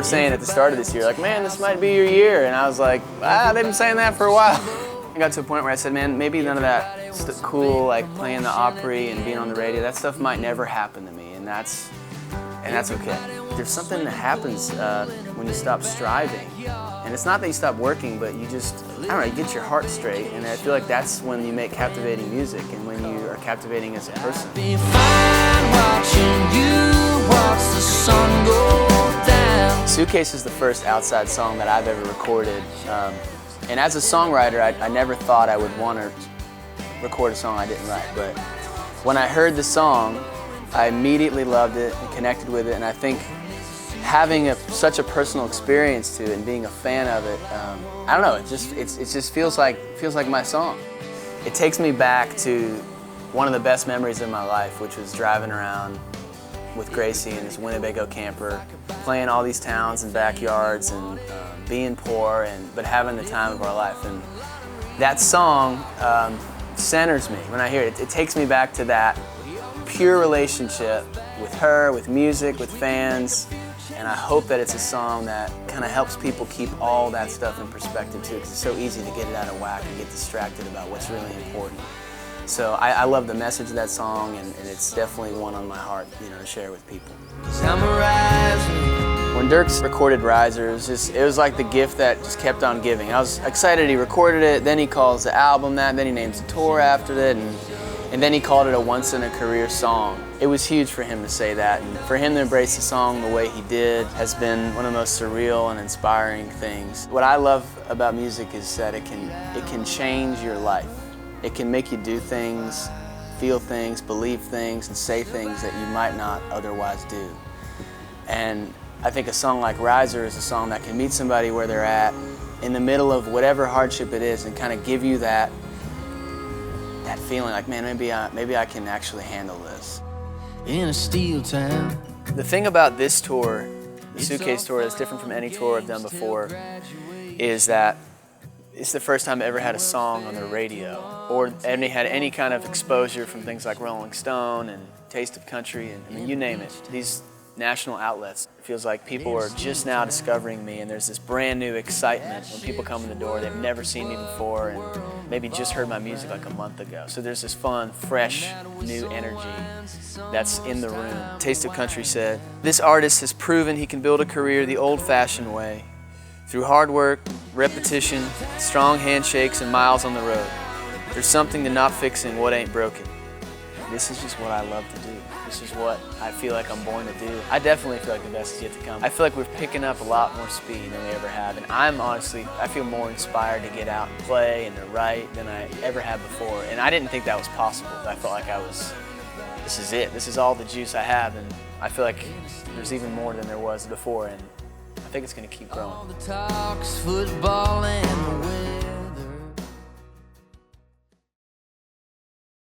were saying at the start of this year, like, man, this might be your year. And I was like, they've been saying that for a while. I got to a point where I said, man, maybe none of that cool, like playing the Opry and being on the radio, that stuff might never happen to me, and that's okay. There's something that happens when you stop striving. And it's not that you stop working, but you just, I don't know, you get your heart straight, and I feel like that's when you make captivating music and when you are captivating as a person. Suitcase is the first outside song that I've ever recorded. And as a songwriter, I never thought I would want to record a song I didn't write. But when I heard the song, I immediately loved it and connected with it. And I think having such a personal experience to it and being a fan of it, I don't know, it just feels like my song. It takes me back to one of the best memories of my life, which was driving around with Gracie in this Winnebago camper, playing all these towns and backyards and being poor, but having the time of our life. And that song centers me when I hear it. It takes me back to that pure relationship with her, with music, with fans. And I hope that it's a song that kind of helps people keep all that stuff in perspective too, because it's so easy to get it out of whack and get distracted about what's really important. So I love the message of that song, and it's definitely one on my heart, to share with people. When Dirks recorded Riser, it was like the gift that just kept on giving. I was excited he recorded it, then he calls the album that, then he names the tour after it, and then he called it a once-in-a-career song. It was huge for him to say that, and for him to embrace the song the way he did has been one of the most surreal and inspiring things. What I love about music is that it can change your life. It can make you do things, feel things, believe things, and say things that you might not otherwise do. And I think a song like Riser is a song that can meet somebody where they're at in the middle of whatever hardship it is and kind of give you that feeling like, man, maybe I can actually handle this. In a steel town. The thing about this tour, the Suitcase tour, that's different from any tour I've done before, is that it's the first time I ever had a song on the radio or had any kind of exposure from things like Rolling Stone and Taste of Country and I mean, you name it. These national outlets. It feels like people are just now discovering me, and there's this brand new excitement when people come in the door. They've never seen me before and maybe just heard my music like a month ago. So there's this fun, fresh, new energy that's in the room. Taste of Country said, "This artist has proven he can build a career the old-fashioned way, through hard work, repetition, strong handshakes, and miles on the road. There's something to not fixing what ain't broken. This is just what I love to do. This is what I feel like I'm born to do." I definitely feel like the best is yet to come. I feel like we're picking up a lot more speed than we ever have, and I feel more inspired to get out and play and to write than I ever have before. And I didn't think that was possible. I felt like this is it. This is all the juice I have, and I feel like there's even more than there was before, and I think it's going to keep growing.